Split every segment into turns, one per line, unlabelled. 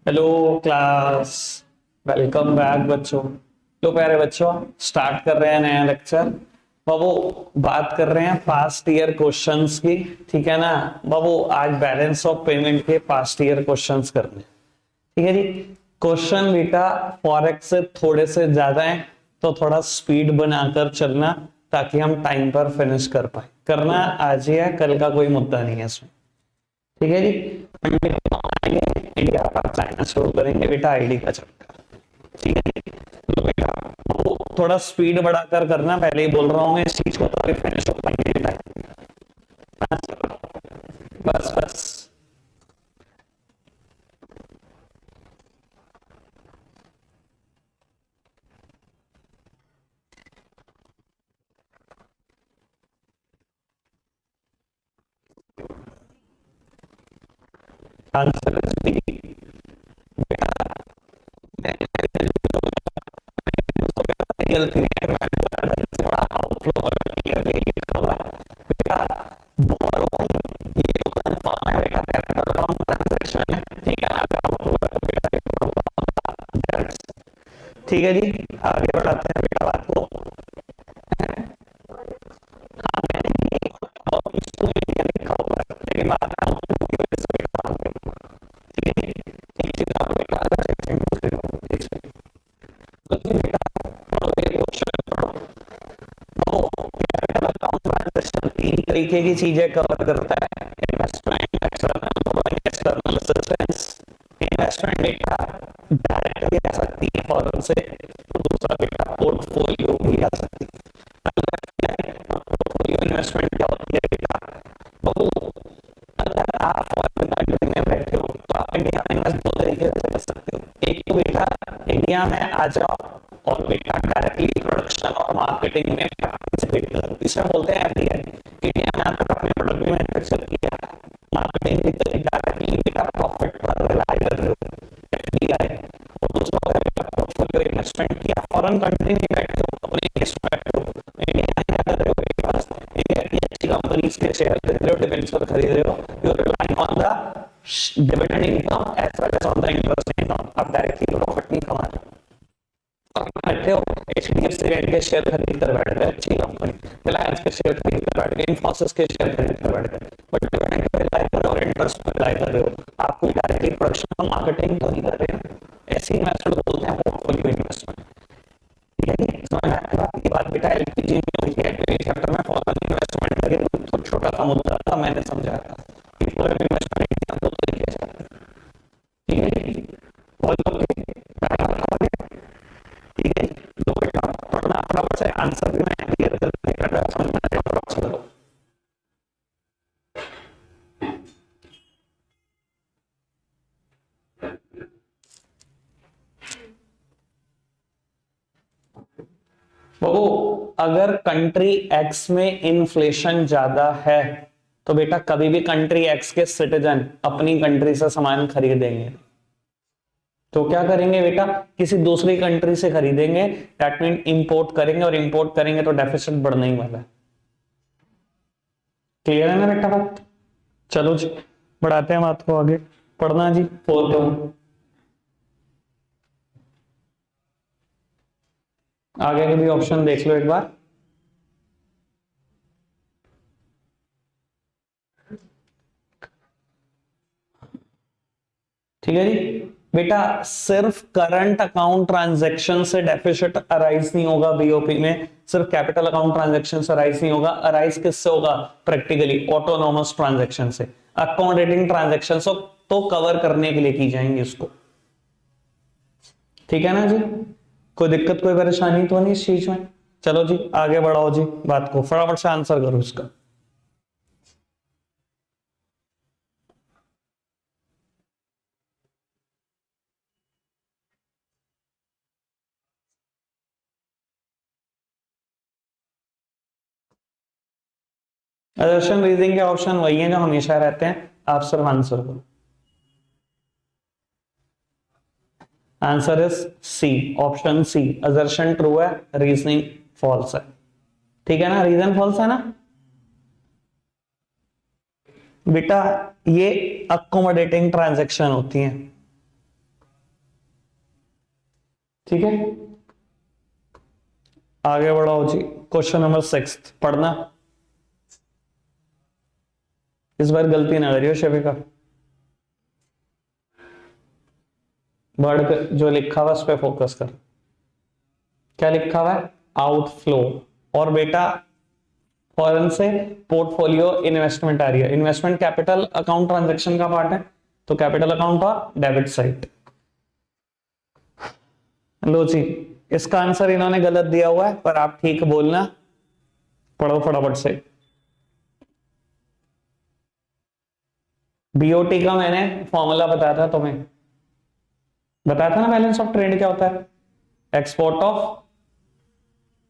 Hello class. Welcome back बच्चों। तो प्यारे बच्चों, स्टार्ट कर रहे हैं नया लेक्चर। बाबू, बात कर रहे हैं पास्ट ईयर क्वेश्चंस की। ठीक है ना बाबू, आज बैलेंस ऑफ पेमेंट के पास्ट ईयर क्वेश्चंस करने। ठीक है जी। क्वेश्चन बेटा फॉरेक्स से थोड़े से ज्यादा है, तो थोड़ा स्पीड बनाकर चलना ताकि हम टाइम पर फिनिश कर पाए। करना आज ही है, कल का कोई मुद्दा नहीं है इसमें। ठीक है जी। इंडिया का चाइना शुरू करेंगे बेटा आईडी का चक्कर। ठीक है जी। तो बेटा वो थोड़ा स्पीड बढ़ाकर करना, पहले ही बोल रहा हूँ मैं इस चीज को, तो फिनिश हो पाएंगे बेटा। बस बस। आंसर गलती है, मैंने थोड़ा आउटफ्लो लिखा हुआ है बेटा। बोरो ये तो कंफर्म है बेटा, ट्रांजेक्शन है। ठीक है। ठीक है जी। आगे बढ़ाते हैं बेटा बात को। और इसको लिखा हुआ है लेकिन बात है एक चीज आप बेटा तीन तरीके की चीजें कवर करता है। Investment, external assistance. इन्वेस्टमेंट बेटा डायरेक्टली आ सकती है फॉरेन से, तो दूसरा बेटा पोर्टफोलियो भी आ सकती है। पोर्टफोलियो इन्वेस्टमेंट क्या होती है बेटा? तो अगर आप फॉरेन कंट्री में बैठे हो तो आप इंडिया में इन्वेस्ट दो तरीके से कर सकते हो। एक तो बेटा इंडिया में आ जाओ और बेटा डायरेक्टली प्रोडक्शन और मार्केटिंग में पार्टिसिपेट करो, इसे बोलते हैं एफडीआई। इंडिया में आकर अपने प्रोडक्ट भी मैन्युफैक्चर किया, मार्केटिंग भी करी, डायरेक्टली बेटा प्रॉफिट पर रिलाई कर रहे हो, एफडीआई। और दूसरा होगा बेटा पोर्टफोलियो इन्वेस्टमेंट किया, फॉरेन कंट्री में बैठे हो, अपने देश में बैठे हो, इंडिया में क्या कर रहे हो, मेरे पास इंडिया की अच्छी कंपनीज के शेयर खरीद रहे हो, डिबेंचर पर खरीद रहे हो, you are relying on the dividend income as well as on the interest income. आप डायरेक्टली प्रॉफिट नहीं कमा रहे बैठे हो। एचडीएफसी बैंक के शेयर खरीद कर बैठ गए, अच्छी कंपनी। रिलायंस के शेयर खरीद कर बैठ गए, इन्फोसिस के शेयर खरीद कर बैठ गए, बट डिविडेंड पे रिलाई कर रहे हो और इंटरेस्ट पे रिलाई कर रहे हो। आप कोई डायरेक्टली प्रोडक्शन और मार्केटिंग तो नहीं कर रहे हैं। ऐसी इन्वेस्टमेंट बोलते हैं पोर्टफोलियो इन्वेस्टमेंट। ठीक है जी। समझ में आया बात? ये बात बेटा एलपीजी में हुई है, चैप्टर में फॉरेन इन्वेस्टमेंट लगे तो छोटा सा मुद्दा था, मैंने समझाया था कि फॉरेन इन्वेस्टमेंट दो तरीके से आते हैं। ठीक है जी। और ठीक है, तो बेटा पढ़ना फटाफट से, आंसर भी मैं क्लियर करने का समझ में आया, फटाफट से करो। बाबू, अगर कंट्री एक्स में इन्फ्लेशन ज्यादा है तो बेटा कभी भी कंट्री एक्स के सिटीजन अपनी कंट्री से सामान खरीदेंगे, तो क्या करेंगे बेटा, किसी दूसरी कंट्री से खरीदेंगे। दैट मीन इंपोर्ट करेंगे, और इंपोर्ट करेंगे तो डेफिसिट बढ़ने ही वाला है। क्लियर है ना बेटा बात? चलो जी, बढ़ाते हैं बात को आगे। पढ़ना जी, 4 आगे के भी ऑप्शन देख लो एक बार। ठीक है जी। बेटा सिर्फ करंट अकाउंट ट्रांजैक्शन से डेफिसिट अराइज नहीं होगा बीओपी में, सिर्फ कैपिटल अकाउंट ट्रांजैक्शन से अराइज नहीं होगा। अराइज किससे होगा? प्रैक्टिकली ऑटोनोमस ट्रांजैक्शन से। अकाउंटिंग ट्रांजैक्शन तो कवर करने के लिए की जाएंगे इसको। ठीक है ना जी? कोई दिक्कत कोई परेशानी तो नहीं इस चीज में? चलो जी आगे बढ़ाओ जी बात को, फटाफट से आंसर करो इसका। असर्शन रीजनिंग के ऑप्शन वही हैं जो हमेशा रहते हैं, आप सिर्फ आंसर करो। Answer is C, option C. Assertion true है, रीजनिंग फॉल्स है। ठीक है ना, रीजन फॉल्स है ना बेटा? ये अकोमोडेटिंग ट्रांजैक्शन होती हैं। ठीक है, आगे बढ़ाओ जी। क्वेश्चन नंबर 6 पढ़ना। इस बार गलती ना करियो शिविका, वर्ड जो लिखा हुआ उस पर फोकस कर। क्या लिखा हुआ है? आउटफ्लो। और बेटा फॉरेन से पोर्टफोलियो इन्वेस्टमेंट आ रही है। इन्वेस्टमेंट कैपिटल अकाउंट ट्रांजैक्शन का पार्ट है, तो कैपिटल अकाउंट और डेबिट साइड। लो जी, इसका आंसर इन्होंने गलत दिया हुआ है, पर आप ठीक बोलना। पढ़ो फटाफट से। बीओटी का मैंने फॉर्मूला बताया था तुम्हें, बताया था ना। बैलेंस ऑफ ट्रेड क्या होता है? एक्सपोर्ट ऑफ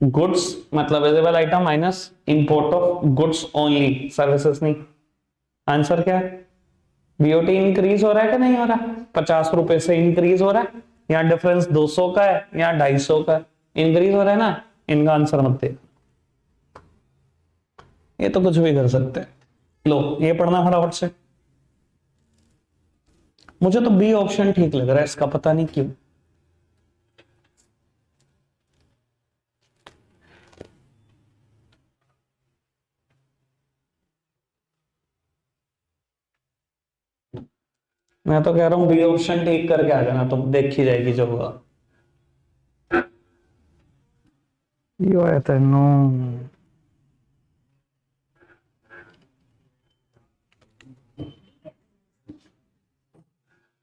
गुड्स मतलब visible item minus import of goods only, services नहीं। आंसर क्या है? बीओटी इंक्रीज हो रहा है कि नहीं हो रहा? 50 रुपए से इंक्रीज हो रहा है, यहाँ डिफरेंस 200 का है, यहाँ 250 का है, इंक्रीज हो रहा है ना। इनका आंसर मत दे, ये तो कुछ भी कर सकते हैं। लो ये पढ़ना फटाफट से। मुझे तो बी ऑप्शन ठीक लग रहा है इसका, पता नहीं क्यों। मैं तो कह रहा हूं बी ऑप्शन ठीक करके आ जाना, तुम देखी जाएगी जो होगा। यो है तेनो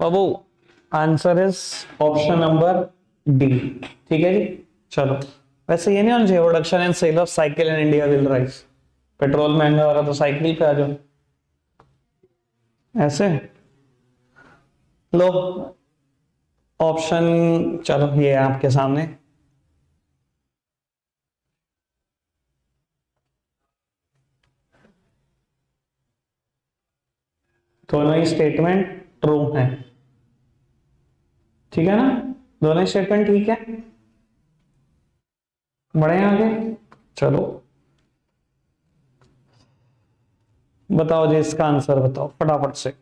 बाबू, answer is option number D. ठीक है जी, चलो। वैसे ये नहीं होना चाहिए production and sale of cycle in India will rise. Petrol महंगा हो रहा तो साइकिल पे आ जाओ, ऐसे। लो ऑप्शन, चलो ये है आपके सामने। दोनों ही स्टेटमेंट ट्रू है, ठीक है ना। दोनों ही स्टेटमेंट ठीक है। बढ़े आगे, चलो बताओ जी, इसका आंसर बताओ फटाफट से।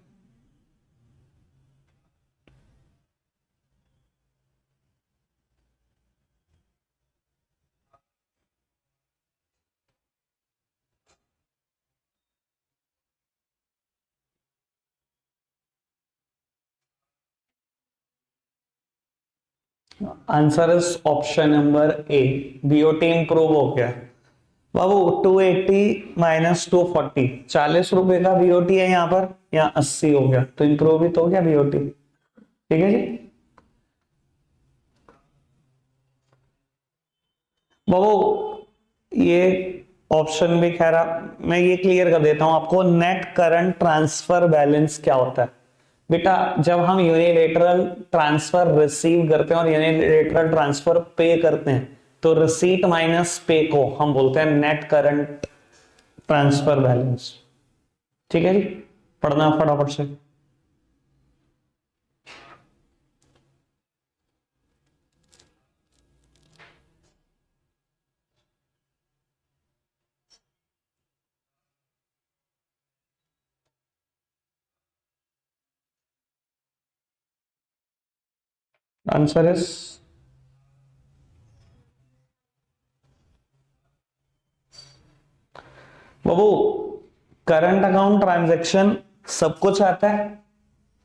Answer is option number A, BOT improve हो गया। बाबू 280 माइनस 240, 40 रुपए का बीओटी है यहाँ पर, यहाँ 80 हो गया, तो इंप्रूव भी तो हो गया बीओटी। ठीक है जी बाबू, ये ऑप्शन भी खैर मैं ये क्लियर कर देता हूं आपको। नेट करंट ट्रांसफर बैलेंस क्या होता है बेटा? जब हम यूनिलेटरल ट्रांसफर रिसीव करते हैं और यूनिलेटरल ट्रांसफर पे करते हैं, तो रिसीट माइनस पे को हम बोलते हैं नेट करंट ट्रांसफर बैलेंस। ठीक है जी, पढ़ना फटाफट से। Answer is Babu, current account transaction सब कुछ आता है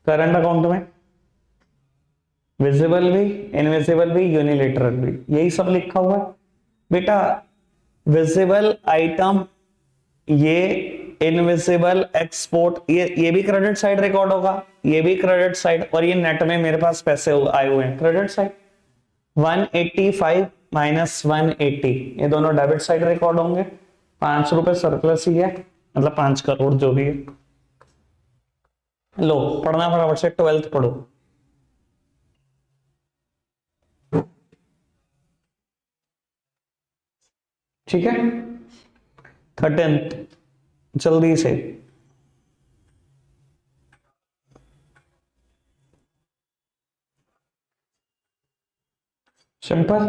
करंट अकाउंट में, विजिबल भी, इनविजिबल भी, यूनिलेटरल भी, यही सब लिखा हुआ है बेटा। विजिबल आइटम ये, इनविजिबल एक्सपोर्ट ये भी क्रेडिट साइड रिकॉर्ड होगा, ये भी क्रेडिट साइड, और ये नेट में मेरे पास पैसे आए हुए हैं क्रेडिट साइड। 185 माइनस 180 ये दोनों डेबिट साइड रिकॉर्ड होंगे। 5 रुपए सरप्लस ही है, मतलब 5 करोड़ जो भी है। लो पढ़ना फटाफट से, 12th पढ़ो। ठीक है, 13th जल्दी से। सिंपल,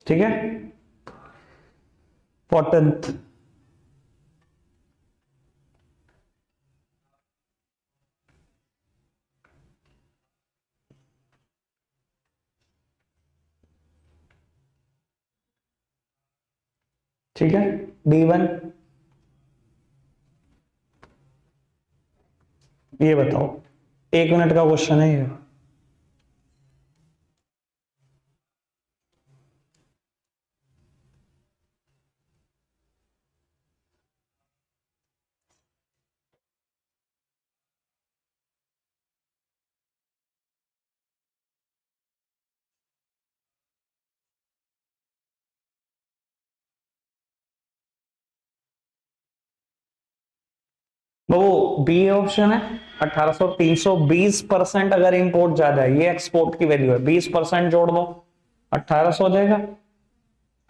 ठीक है। 14th, ठीक है, D1। ये बताओ, 1 मिनट का क्वेश्चन है ये। वो बी ऑप्शन है, 1800, 320% अगर इंपोर्ट ज्यादा है, ये एक्सपोर्ट की वैल्यू है, 20% जोड़ दो 1800 हो जाएगा।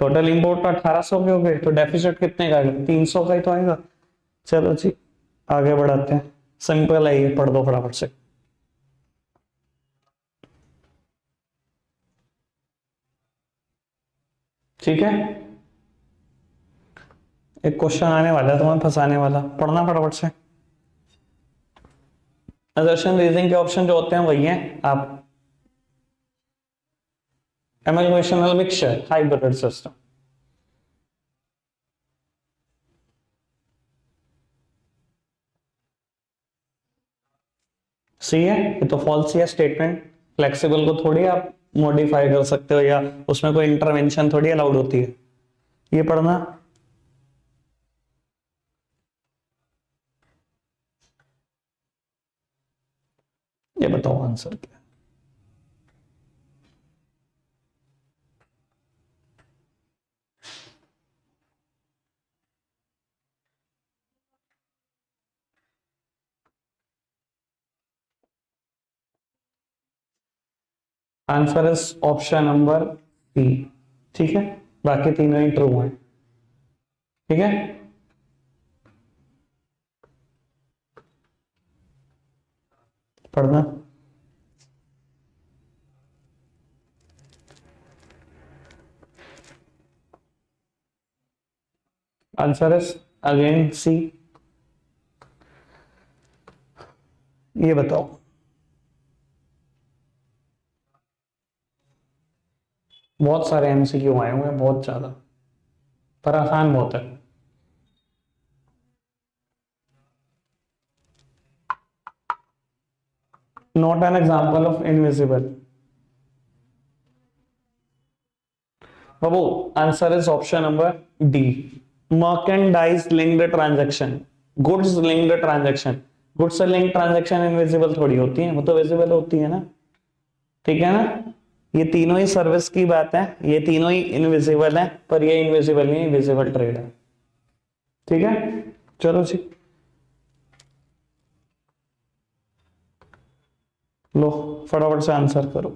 टोटल इंपोर्ट तो 1800 के हो गए, तो डेफिसिट कितने का आएगा, 300 का ही तो आएगा। चलो जी, आगे बढ़ाते हैं, सिंपल है ये, पढ़ दो फटाफट से। ठीक है, एक क्वेश्चन आने वाला है तुम्हें फंसाने वाला, पढ़ना फटाफट से। असर्शन रीजनिंग के ऑप्शन जो होते हैं वही हैं आप, एमल्गेशनल मिक्सचर, हाइब्रिड सिस्टम। सी है, ये तो फॉल्स है स्टेटमेंट। फ्लेक्सिबल को थोड़ी आप मॉडिफाई कर सकते हो, या उसमें कोई इंटरवेंशन थोड़ी अलाउड होती है। ये पढ़ना। ये बताओ आंसर क्या। Answer is option number B. ठीक है, बाकी तीनों ही ट्रू हैं। ठीक है, पढ़ना। आंसर इज अगेन सी। ये बताओ, बहुत सारे एमसीक्यू आए हुए हैं, बहुत ज्यादा, पर आसान बहुत है। Not an example of invisible. Babu, answer is option number D, merchandise linked transaction, goods linked transaction. Goods से लिंक ट्रांजैक्शन इनविजिबल थोड़ी होती है, वो तो विजिबल होती है ना। ठीक है ना, ये तीनों ही सर्विस की बात है, ये तीनों ही इनविजिबल है, पर ये इनविजिबल नहीं, विजिबल ट्रेड है। ठीक है, चलो जी, लो फटाफट से आंसर करो।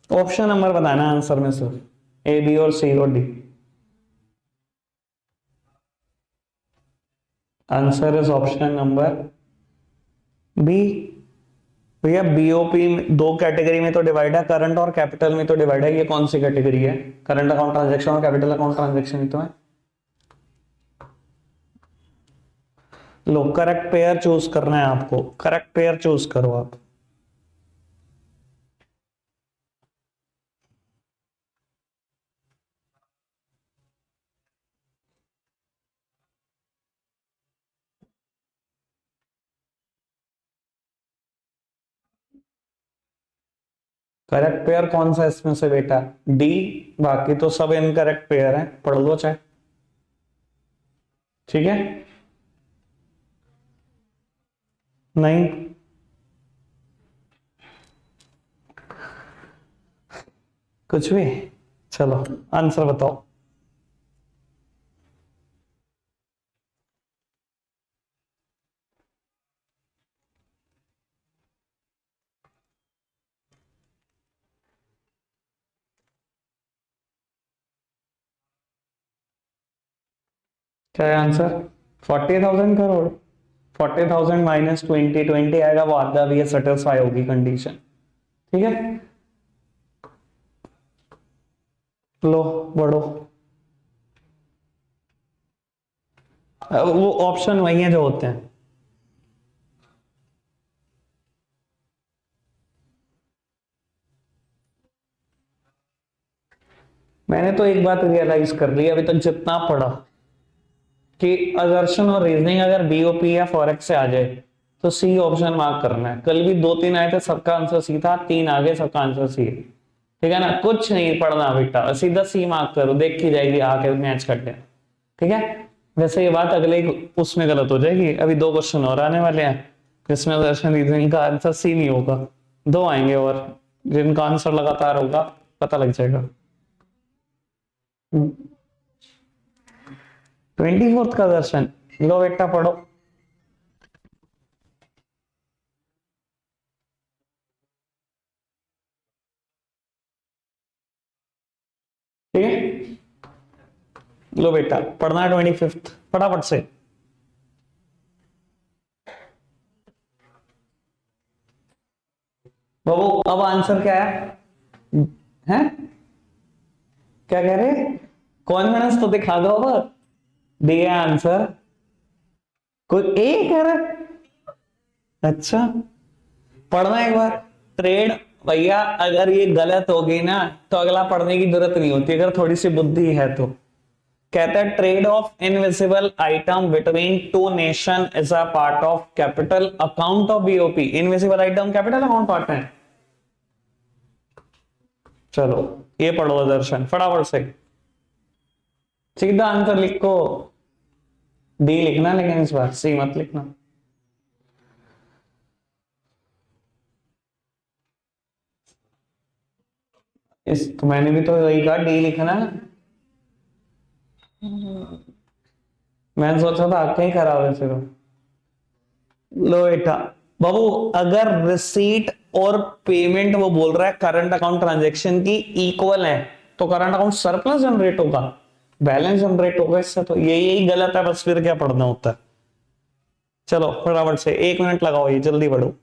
ऑप्शन नंबर बताना आंसर में सिर्फ, ए बी और सी और D. Answer is option number B. भैया बीओपी दो कैटेगरी में तो डिवाइड है, करंट और कैपिटल में तो डिवाइड है, ये कौन सी कैटेगरी है, करंट अकाउंट ट्रांजैक्शन और कैपिटल अकाउंट ट्रांजैक्शन ही तो है। लो, करेक्ट पेयर चूज करना है आपको, करेक्ट पेयर चूज करो आप। करेक्ट पेयर कौन सा इसमें से बेटा, डी। बाकी तो सब इनकरेक्ट पेयर है, पढ़ लो चाहे। ठीक है, नहीं, कुछ भी। चलो आंसर बताओ। क्या है आंसर, 40,000 करोड़। 40,000 माइनस 20, 20 आएगा, वो आधा भी सेटिस्फाई होगी कंडीशन। ठीक है, लो बढ़ो। वो ऑप्शन वही है जो होते हैं। मैंने तो एक बात रियलाइज कर ली अभी तक जितना पढ़ा, कि असर्शन और रीजनिंग अगर बीओपी या फॉरेक्स से आ जाए तो सी ऑप्शन मार्क करना है। कल भी 2-3 आए थे, सबका आंसर सी था, 3 आगे, सबका आंसर सी है। ठीक है ना, कुछ नहीं पढ़ना बेटा, सीधा सी मार्क करो, देखी जाएगी आके मैच करते हैं। ठीक है, वैसे ये बात अगले उसमें गलत हो जाएगी। अभी 2 क्वेश्चन और आने वाले हैं जिसमें दर्शन रीजनिंग का आंसर सी नहीं होगा, 2 आएंगे और जिनका आंसर लगातार होगा पता लग जाएगा। 24th का दर्शन, लो बेटा पढ़ो। ठीक है, लो बेटा पढ़ना है 25th, फटाफट से। बाबू अब आंसर क्या है? क्या कह रहे? कॉन्फिडेंस तो दिखा दो अब। दिया आंसर, कोई एक कह रहा। अच्छा, पढ़ना एक बार। ट्रेड, भैया अगर ये गलत होगी ना तो अगला पढ़ने की जरूरत नहीं होती, अगर थोड़ी सी बुद्धि है तो। कहता है trade off invisible item between two nation is a part of capital account of BOP. Invisible item capital account part है। चलो ये पढ़ो दर्शन फटाफट से, सीधा आंसर लिखो। डी लिखना लेकिन इस बार सी मत लिखना। इस तो मैंने भी तो वही कहा, डी लिखना। मैंने सोचा था आपका ही खराब है फिर। लो बेटा बाबू, अगर रिसीट और पेमेंट वो बोल रहा है करंट अकाउंट ट्रांजैक्शन की इक्वल है तो करंट अकाउंट सरप्लस जनरेट होगा, बैलेंस जनरेट होगा। इससे तो यही गलत है, बस फिर क्या पढ़ना होता है। चलो फटाफट से 1 मिनट लगाओ, ये जल्दी बढ़ो।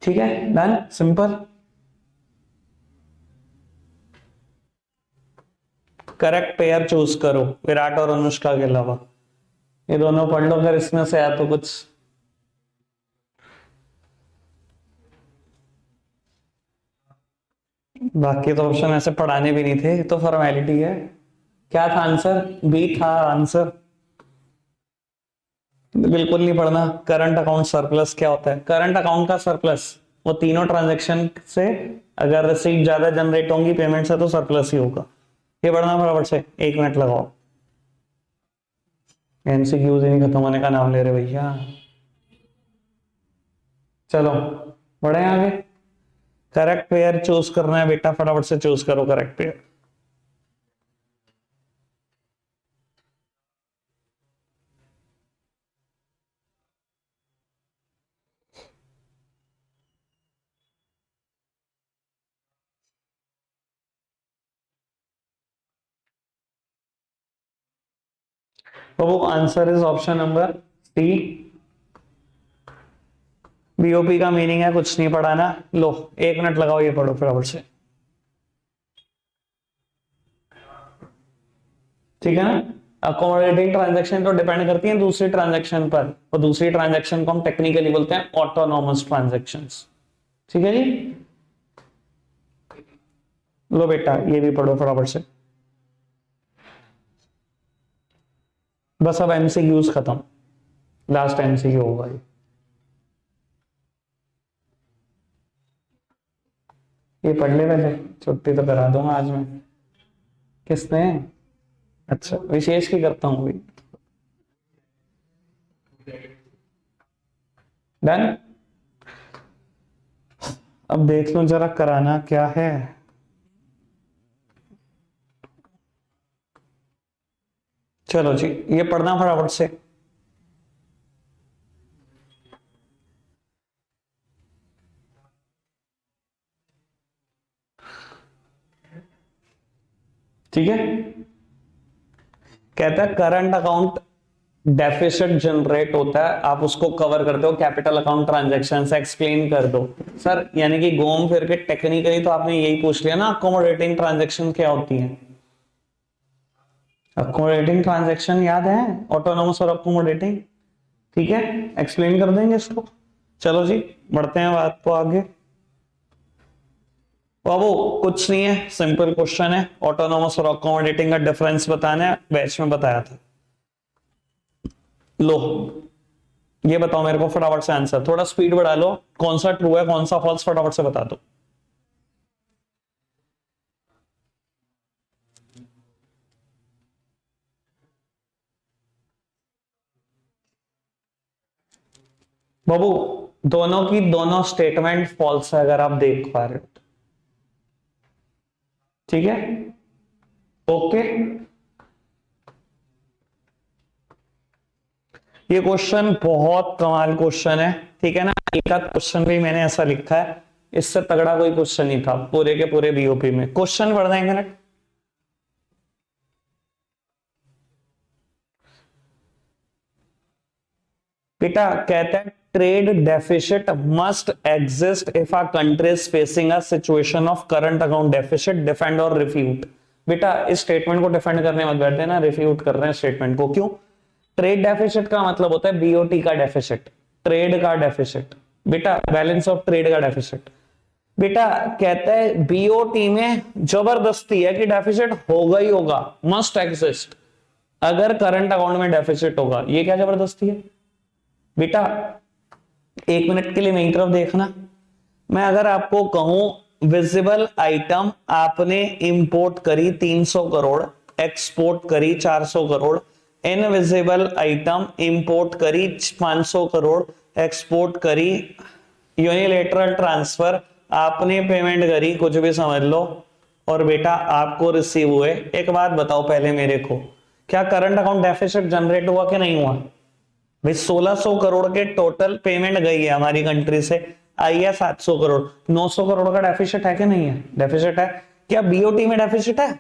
ठीक है, done, simple. Correct pair choose करो विराट और अनुष्का के अलावा, ये दोनों पढ़ लो, अगर इसमें से आया तो कुछ। बाकी तो ऑप्शन ऐसे पढ़ाने भी नहीं थे, तो फॉर्मेलिटी है। क्या था आंसर? बी था आंसर। बिल्कुल नहीं पढ़ना। करंट अकाउंट सरप्लस क्या होता है? करंट अकाउंट का सरप्लस वो तीनों ट्रांजैक्शन से अगर रिसीट ज्यादा जनरेट होंगी पेमेंट से तो सरप्लस ही होगा। ये पढ़ना फटाफट से, 1 मिनट लगाओ। एमसीक्यूज ही नहीं खत्म होने का नाम ले रहे भैया। चलो बढ़े आगे। करेक्ट पेयर चूज करना है बेटा, फटाफट से चूज करो करेक्ट पेयर। तो वो answer is option number C. BOP का मीनिंग है कुछ नहीं पढ़ाना। लो 1 मिनट लगाओ, ये पढ़ो फटाफट से। ठीक है ना, अकोमोडेटिंग ट्रांजैक्शन तो डिपेंड करती है दूसरी ट्रांजैक्शन पर, और दूसरी ट्रांजैक्शन को हम टेक्निकली बोलते हैं ऑटोनॉमस ट्रांजैक्शंस। ठीक है जी, लो बेटा ये भी पढ़ो फटाफट से। बस अब एमसीक्यूज खत्म, लास्ट एमसीक्यू होगा ये पढ़ ले पहले, छुट्टी तो करा दूंगा आज मैं। किसने? अच्छा विशेष की करता हूँ भाई। डन, अब देख लो जरा कराना क्या है। चलो जी ये पढ़ना फटाफट से। ठीक है, कहता है करंट अकाउंट डेफिसिट जनरेट होता है, आप उसको कवर कर दो कैपिटल अकाउंट ट्रांजैक्शन से, एक्सप्लेन कर दो। सर यानी कि घूम फिर के टेक्निकली तो आपने यही पूछ लिया ना, अकोमोडेटिंग ट्रांजैक्शन क्या होती है। अकोमोडेटिंग ट्रांजैक्शन याद है, ऑटोनोमस और अकोमोडेटिंग। ठीक है, एक्सप्लेन कर देंगे इसको। चलो जी बढ़ते हैं बात को आगे। बाबू कुछ नहीं है, सिंपल क्वेश्चन है, ऑटोनोमस और अकोमोडेटिंग का डिफरेंस बताना है, बैच में बताया था। लो ये बताओ मेरे को फटाफट से आंसर, थोड़ा स्पीड बढ़ा लो, कौन सा ट्रू है कौन सा फॉल्स फटाफट से बता दो। बाबू दोनों की दोनों स्टेटमेंट फॉल्स है अगर आप देख पा रहे हो, ठीक है ओके। ये क्वेश्चन बहुत कमाल क्वेश्चन है, ठीक है ना। एक आध क्वेश्चन भी मैंने ऐसा लिखा है, इससे तगड़ा कोई क्वेश्चन नहीं था पूरे के पूरे बीओपी में। क्वेश्चन पढ़ देंगे ना, बेटा कहता है trade deficit must exist if a country is facing a situation of current account deficit, defend और रिफ्यूट। बेटा इस स्टेटमेंट को डिफेंड करने मत बैठते ना, रिफ्यूट कर रहे हैं स्टेटमेंट को। क्यों? ट्रेड डेफिसिट का मतलब होता है बीओटी का डेफिसिट, ट्रेड का डेफिसिट, बेटा बैलेंस ऑफ ट्रेड का डेफिसिट। बेटा कहता है बीओटी में जबरदस्ती है कि डेफिसिट होगा ही होगा, मस्ट एग्जिस्ट अगर करंट अकाउंट में डेफिसिट होगा। ये क्या जबरदस्ती है बेटा? एक मिनट के लिए मेरी तरफ देखना। मैं अगर आपको कहूं विजिबल आइटम आपने इंपोर्ट करी 300 करोड़, एक्सपोर्ट करी 400 करोड़, इनविजिबल आइटम इंपोर्ट करी 500 करोड़, एक्सपोर्ट करी, यूनिलेटरल ट्रांसफर आपने पेमेंट करी, कुछ भी समझ लो, और बेटा आपको रिसीव हुए। एक बात बताओ पहले मेरे को, क्या करंट अकाउंट डेफिसिट जनरेट हुआ कि नहीं हुआ? भाई 1600 करोड़ के टोटल पेमेंट गई है हमारी कंट्री से, आई है 700 करोड़, 900 करोड़ का डेफिसिट है कि नहीं है? डेफिसिट है। क्या बीओटी में डेफिसिट है?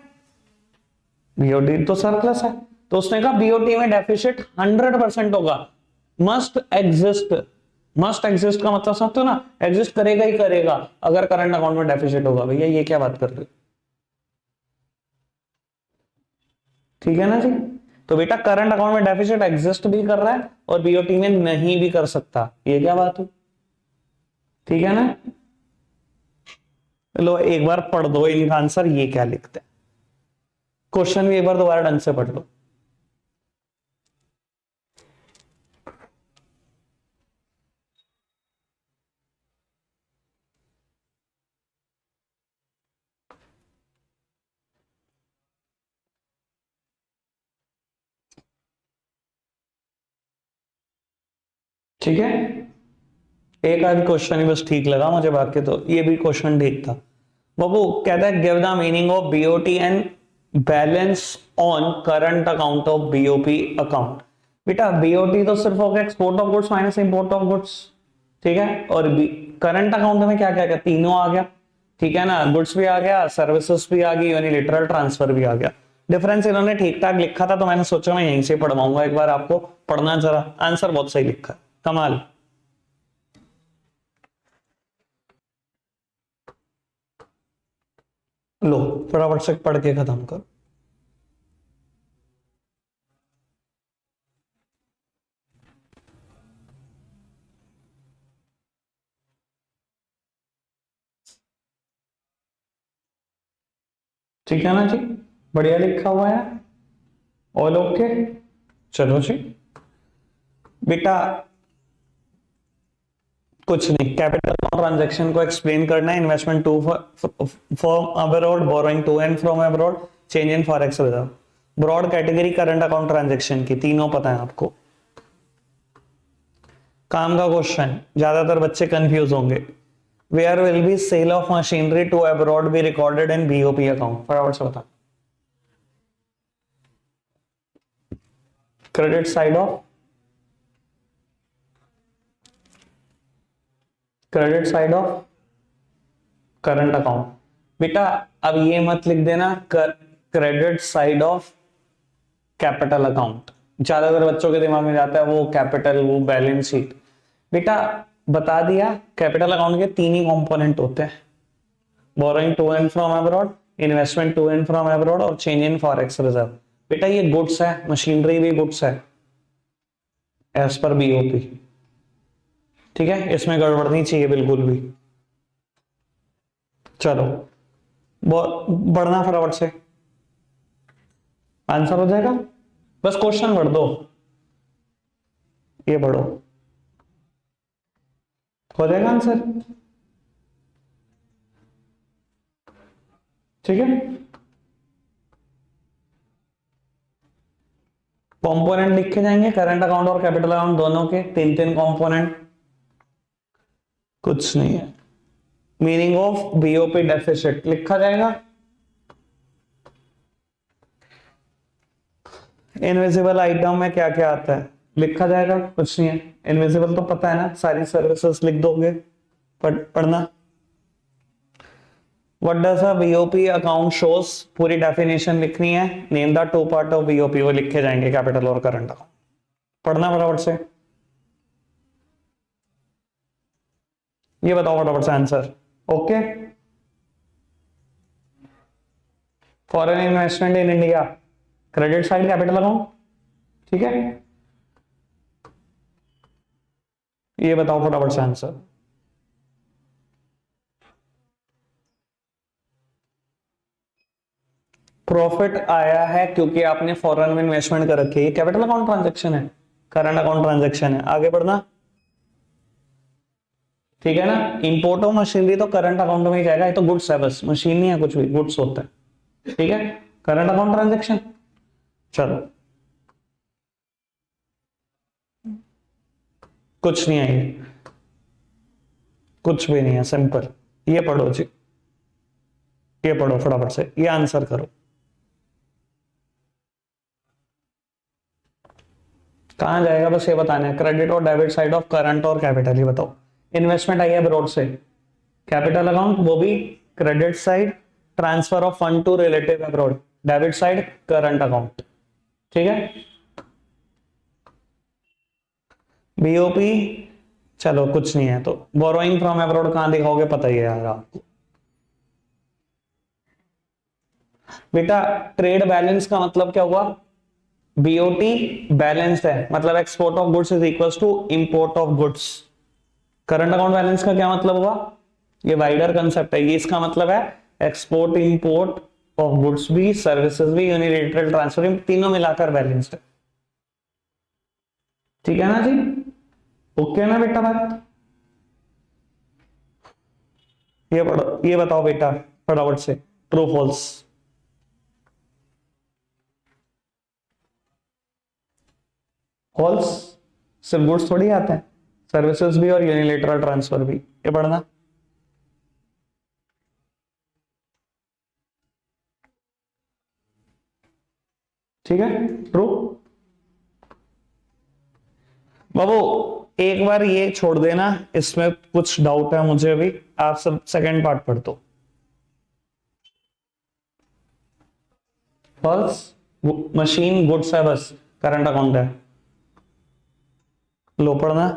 बीओटी तो सरप्लस है। तो उसने कहा बीओटी में डेफिसिट 100% होगा, मस्ट एग्जिस्ट। मस्ट एग्जिस्ट का मतलब समझते हो ना, एग्जिस्ट करेगा ही करेगा अगर करंट अकाउंट में डेफिसिट होगा। भैया ये क्या बात कर रहे हो? ठीक है ना जी। तो बेटा करंट अकाउंट में डेफिसिट एग्जिस्ट भी कर रहा है और बीओटी में नहीं भी कर सकता, ये क्या बात हुई? ठीक है ना। लो एक बार पढ़ दो इनका आंसर, ये क्या लिखते हैं, क्वेश्चन भी एक बार दोबारा ढंग से पढ़ लो। ठीक है, एक आध क्वेश्चन ही बस ठीक लगा मुझे, बाकी तो ये भी क्वेश्चन ठीक था। बाबू कहता है give the meaning of BOT and balance on current account of BOP account. बेटा बीओटी तो सिर्फ हो गया export of goods minus import of goods, ठीक है, और करंट अकाउंट में क्या क्या क्या, तीनों आ गया, ठीक है ना, गुड्स भी आ गया, सर्विसेज भी आ गई, यूनिलेटरल ट्रांसफर भी आ गया। डिफरेंस इन्होंने ठीक ठाक लिखा था तो मैंने सोचा मैं यहीं से पढ़वाऊंगा, एक बार आपको पढ़ना जरा, आंसर बहुत सही लिखा है, कमाल। लो फटाफट से पढ़ के खत्म कर। ठीक है ना जी, बढ़िया लिखा हुआ है, ऑल ओके। चलो जी बेटा कुछ नहीं, कैपिटल ट्रांजैक्शन को एक्सप्लेन करना है, investment to from abroad, borrowing to and from abroad, change in forex reserve, broad category current account transaction की, तीनों पता है आपको। काम का क्वेश्चन, ज्यादातर बच्चे कंफ्यूज होंगे, where will be sale of machinery to abroad be recorded in BOP account, फटाफट से बता। Credit side of, credit side of current account. बेटा अब ये मत लिख देना credit side of capital account, ज्यादातर बच्चों के दिमाग में जाता है वो कैपिटल, वो बैलेंस शीट। बेटा बता दिया कैपिटल अकाउंट के तीन ही कंपोनेंट होते हैं, borrowing to and from abroad, investment to and from abroad और चेंज इन फॉरेक्स रिजर्व। बेटा ये गुड्स है, मशीनरी भी गुड्स है एज पर बीओपी, ठीक है, इसमें गड़बड़ नहीं चाहिए बिल्कुल भी। चलो बढ़ना फटाफट से, आंसर हो जाएगा, बस क्वेश्चन पढ़ दो, ये पढ़ो, हो जाएगा आंसर। ठीक है, कंपोनेंट लिखे जाएंगे करंट अकाउंट और कैपिटल अकाउंट दोनों के, तीन तीन कंपोनेंट, कुछ नहीं है। मीनिंग ऑफ बीओपी डेफिसिट लिखा जाएगा। इनविजिबल आइटम में क्या क्या आता है लिखा जाएगा, कुछ नहीं है। इनविजिबल तो पता है ना, सारी सर्विसेज लिख दोगे, पढ़ना। What does a BOP account shows, पूरी डेफिनेशन लिखनी है। Name the two part of BOP, वो लिखे जाएंगे कैपिटल और करंट अकाउंट, पढ़ना फटाफट से। ये बताओ फटाफट से answer. Okay, foreign investment in India, credit side capital account, ठीक है। ये बताओ फटाफट से आंसर। प्रॉफिट आया है क्योंकि आपने फॉरेन में इन्वेस्टमेंट कर रखी है, ये कैपिटल अकाउंट ट्रांजैक्शन है, करंट अकाउंट ट्रांजैक्शन है। आगे बढ़ना, ठीक है ना। इंपोर्ट ऑफ मशीनरी तो करंट अकाउंट में ही जाएगा, ये तो गुड्स है, बस मशीन नहीं है, कुछ भी गुड्स होता है, ठीक है। करंट अकाउंट ट्रांजैक्शन, चलो कुछ नहीं है, ये कुछ भी नहीं है, सिंपल। ये पढ़ो जी, ये पढ़ो फटाफट से, ये आंसर करो। कहां जाएगा बस ये बताना है, क्रेडिट और डेबिट साइड ऑफ करंट और कैपिटल, ये बताओ। इन्वेस्टमेंट आई है अब्रॉड से, कैपिटल अकाउंट वो भी credit side, transfer of fund to relative abroad, debit side current account, ठीक है। बीओपी चलो कुछ नहीं है, तो बोरोइंग फ्रॉम अब्रॉड कहां दिखाओगे, पता ही है यार आपको। बेटा ट्रेड बैलेंस का मतलब क्या हुआ, बीओटी बैलेंस्ड है, मतलब export of goods is equals to import of goods. Current account balance का क्या मतलब हुआ, ये वाइडर कंसेप्ट है, ये इसका मतलब है एक्सपोर्ट इंपोर्ट ऑफ गुड्स भी, सर्विसेज भी, यूनिलैटरल ट्रांसफर, तीनों मिलाकर बैलेंस्ड है, ठीक है ना जी। ओके ना बेटा बात, ये पढ़ो, ये बताओ बेटा फटाफट से, ट्रू फॉल्स। फॉल्स, सिर्फ गुड्स थोड़ी आते हैं, सर्विसेज भी और यूनिलैटरल ट्रांसफर भी, ये पढ़ना। ठीक है, ट्रू। बाबू एक बार ये छोड़ देना, इसमें कुछ डाउट है मुझे अभी, आप सब सेकंड पार्ट पढ़ दो। फॉल्स, मशीन गुड्स है, बस करंट अकाउंट है, लो पढ़ना।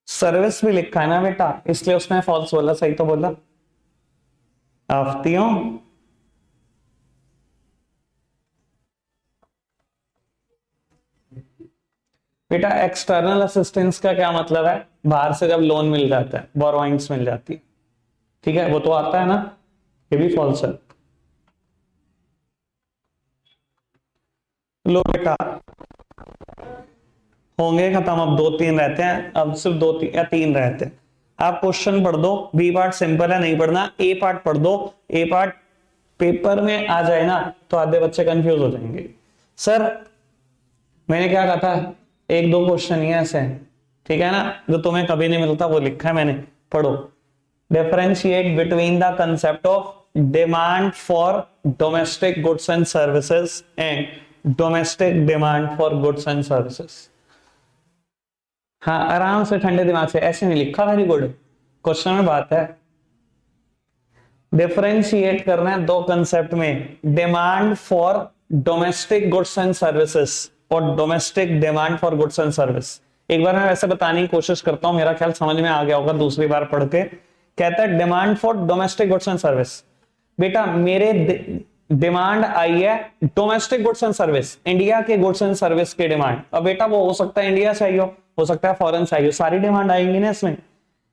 सर्विस भी लिखा है ना बेटा, इसलिए उसने फॉल्स बोला, सही तो बोला आफ्तियों। बेटा एक्सटर्नल असिस्टेंस का क्या मतलब है, बाहर से जब लोन मिल जाता है, बोरोइंग्स मिल जाती है, ठीक है, वो तो आता है ना, ये भी फॉल्स है। लो बेटा होंगे खत्म, अब दो तीन रहते हैं, अब सिर्फ दो तीन या तीन रहते हैं। आप क्वेश्चन पढ़ दो, बी पार्ट सिंपल है, नहीं पढ़ना। ए पार्ट पढ़ दो, ए पार्ट पेपर में आ जाए ना तो आधे बच्चे कंफ्यूज हो जाएंगे। सर मैंने क्या कहा था, एक दो क्वेश्चन ही ऐसे हैं, ठीक है ना, जो तुम्हें कभी नहीं मिलता, वो लिखा है मैंने, पढ़ो। Differentiate between the concept of demand for domestic goods and services and domestic demand for goods and services. हाँ आराम से ठंडे दिमाग से, ऐसे नहीं लिखा, वेरी गुड, क्वेश्चन में बात है। डिफरेंशिएट करना है दो कंसेप्ट में, demand for domestic goods and services और domestic demand for goods and service. एक बार मैं वैसे बताने की कोशिश करता हूं, मेरा ख्याल समझ में आ गया होगा दूसरी बार पढ़ के। कहता है demand for domestic goods and service, बेटा मेरे डिमांड आई है domestic goods and service, India के गुड्स एंड सर्विस के डिमांड। अब बेटा वो हो सकता है इंडिया से आई हो सकता है फॉरेन से आई हो, सारी डिमांड आएंगी ना इसमें।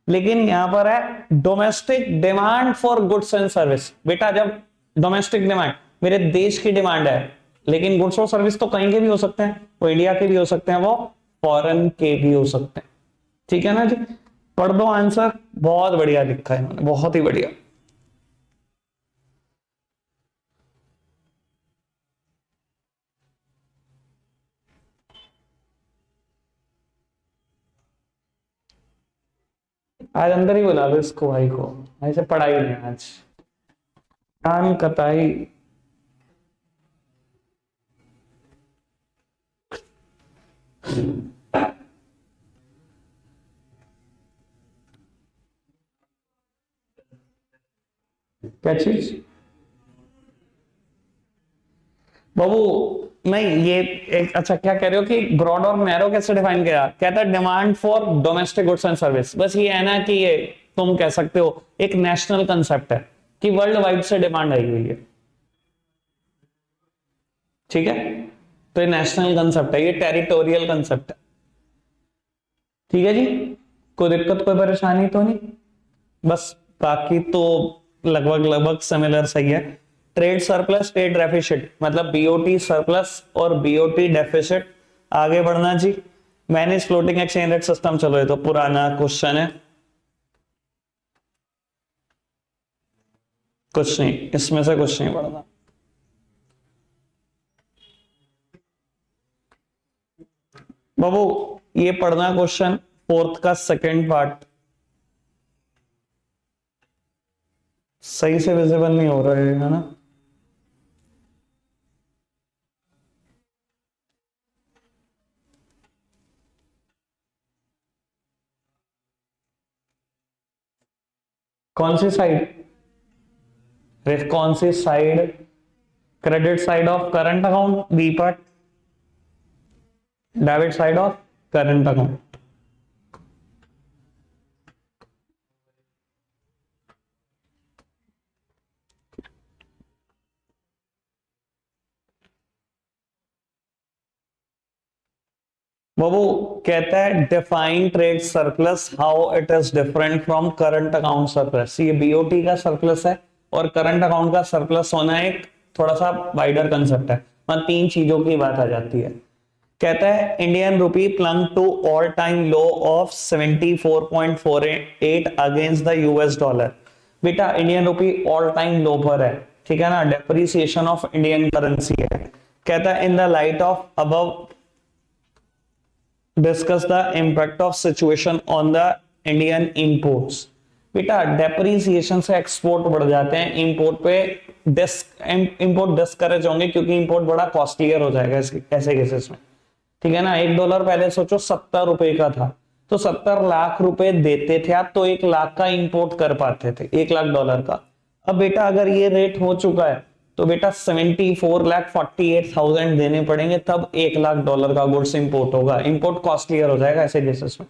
लेकिन यहां पर है domestic demand for goods and service. बेटा जब डोमेस्टिक डिमांड मेरे देश की डिमांड है, लेकिन गुड्स और सर्विस तो कहीं के भी हो सकते हैं, वो इंडिया के भी हो सकते हैं, वो फॉरेन के भी हो सकते हैं। ठीक है ना जी, पढ़ दो आंसर, बहुत बढ़िया लिखा है इन्होंने, बहुत ही बढ़िया। आज अंदर ही बुला लो इसको, भाई को, ऐसे पढ़ाई नहीं आज, कान कताई। क्या चीज बाबू? नहीं ये एक, अच्छा क्या कह रहे हो कि ब्रॉड और नैरो कैसे डिफाइन किया? कहता है demand for domestic goods and service. बस ये है ना कि ये तुम कह सकते हो एक नेशनल कंसेप्ट है कि वर्ल्ड वाइड से डिमांड आई हुई है। ठीक है, तो ये नेशनल कंसेप्ट है, ये टेरिटोरियल कंसेप्ट है। ठीक है जी, कोई दिक्कत कोई परेशानी तो नहीं? बस बाकी तो लगभग लगभग सिमिलर सही है। ट्रेड सरप्लस, ट्रेड डेफिसिट, मतलब बीओटी सरप्लस और बीओटी डेफिसिट। आगे बढ़ना जी, manage floating exchange rate system. चलो ये तो पुराना क्वेश्चन है, कुछ नहीं इसमें से कुछ नहीं पढ़ना। बाबू ये पढ़ना क्वेश्चन फोर्थ का सेकंड पार्ट, सही से विजिबल नहीं हो रहा है ना? कौन सी साइड? कौन सी side? Credit side of current account B part, debit side of current account. बाबू कहता है define trade surplus how it is different from current account surplus. ये बीओटी का सरप्लस है और करंट अकाउंट का सरप्लस होना एक थोड़ा सा वाइडर कंसेप्ट है, मतलब तीन चीजों की बात आ जाती है। कहता है Indian rupee plunge to all time low of 74.48 against the US dollar. बेटा Indian rupee all time low पर है, ठीक है ना, डेप्रिसिएशन ऑफ इंडियन करेंसी है। कहता है in the light of above discuss the impact of situation on the Indian imports. बेटा डेप्रिसिएशन से एक्सपोर्ट बढ़ जाते हैं, इंपोर्ट पे इंपोर्ट डिस्करेज होंगे क्योंकि इंपोर्ट बड़ा कॉस्टलियर हो जाएगा ऐसे केसेस में। ठीक है ना, $1 पहले सोचो 70 रुपए का था, तो 70 लाख रुपए देते थे आप तो 1 लाख का इंपोर्ट कर पाते थे, $1 लाख का। अब बेटा अगर ये रेट हो चुका है तो बेटा 74,48,000 देने पड़ेंगे, तब $1 लाख का गुड्स इंपोर्ट होगा। इंपोर्ट कॉस्टलियर हो जाएगा ऐसे केसेस में।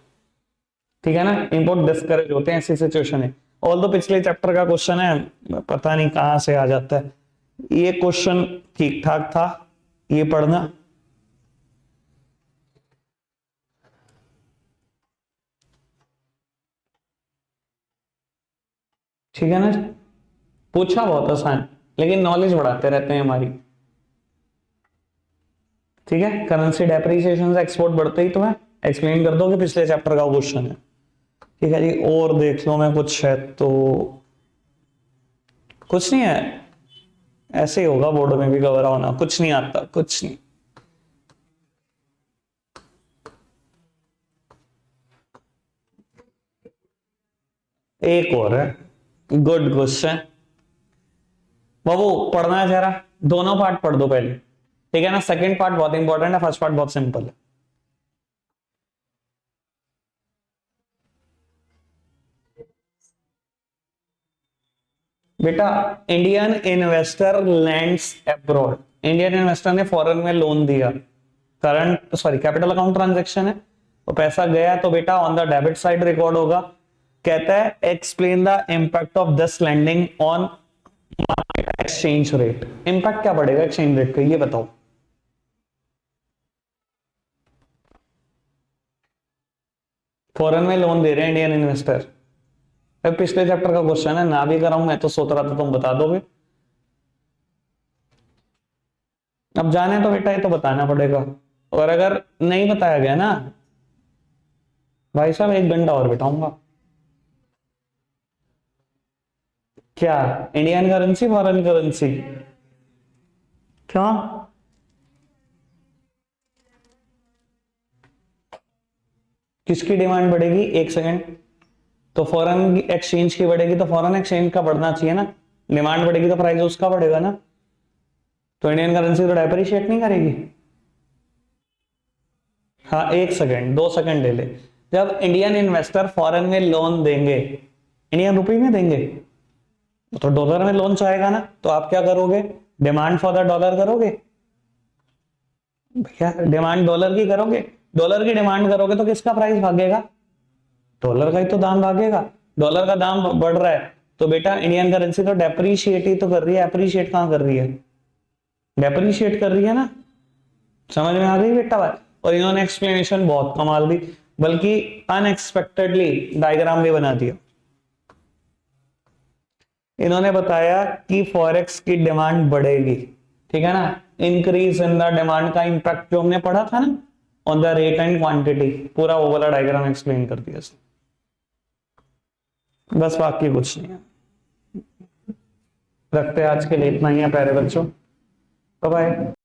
ठीक है ना, इंपोर्ट डिस्करेज होते हैं ऐसी सिचुएशन है। ऑल दो पिछले चैप्टर का क्वेश्चन है, पता नहीं कहां से आ जाता है। ये क्वेश्चन ठीक ठाक था, ये पढ़ना। ठीक है ना, पूछा बहुत आसान, लेकिन नॉलेज बढ़ाते रहते हैं हमारी। ठीक है, करेंसी डेप्रिसिएशन से एक्सपोर्ट बढ़ते ही तो है, एक्सप्लेन कर दो कि पिछले चैप्टर का क्वेश्चन है। ठीक है जी, और देख लो मैं कुछ है तो, कुछ नहीं है, ऐसे ही होगा बोर्ड में भी कवर होना, कुछ नहीं आता, कुछ नहीं। एक और है, गुड क्वेश्चन। बाबू पढ़ना है जरा, दोनों पार्ट पढ़ दो पहले, ठीक है ना। सेकंड पार्ट बहुत इंपॉर्टेंट है, फर्स्ट पार्ट बहुत सिंपल है। बेटा Indian investor lends abroad, Indian investor ने फॉरेन में लोन दिया, current sorry capital account transaction है, तो पैसा गया तो बेटा on the debit side record होगा। कहता है explain the impact of this lending on market exchange rate, impact क्या पड़ेगा एक्सचेंज रेट का, ये बताओ। फॉरेन में लोन दे रहे हैं इंडियन इन्वेस्टर, पिछले चैप्टर का क्वेश्चन है, ना भी कराऊं मैं तो सोच रहा था तुम बता दोगे। अब जाने तो बेटा ये तो बताना पड़ेगा, और अगर नहीं बताया गया ना भाई साहब 1 घंटा और बिठाऊंगा। क्या इंडियन करेंसी फॉरेन करेंसी? क्या किसकी डिमांड बढ़ेगी, 1 सेकंड। तो फॉरेन एक्सचेंज की बढ़ेगी तो फॉरेन एक्सचेंज का बढ़ना चाहिए ना, डिमांड बढ़ेगी तो प्राइस उसका बढ़ेगा ना, तो इंडियन करेंसी तो डेप्रिशिएट नहीं करेगी। हाँ 1 सेकंड 2 सेकंड ले ले। जब इंडियन इन्वेस्टर फॉरेन में लोन देंगे, इंडियन रुपये में देंगे, तो डॉलर में लोन चाहेगा ना, तो आप क्या करोगे, डिमांड फॉर द डॉलर करोगे भैया, डिमांड डॉलर की करोगे, डॉलर की डिमांड करोगे तो किसका प्राइस भागेगा, डॉलर का ही तो दाम भागेगा। डॉलर का दाम बढ़ रहा है तो बेटा इंडियन करेंसी तो डेप्रीशिएट ही तो कर रही है, अप्रिशिएट कहां कर रही है, डेप्रीशिएट कर रही है ना। समझ में आ गई बेटा बात। और इन्होंने एक्सप्लेनेशन बहुत कमाल दी, बल्कि अनएक्सपेक्टेडली डायग्राम भी बना दिया। इन्होंने बताया कि फॉरेक्स की डिमांड बढ़ेगी, ठीक है ना, इंक्रीज इन द डिमांड का इंपैक्ट जो हमने पढ़ा था ना on the rate and quantity, पूरा वो वाला डायग्राम एक्सप्लेन कर दिया इसने। बस बाकी कुछ नहीं है, रखते हैं आज के लिए इतना ही है प्यारे बच्चों, बाय बाय।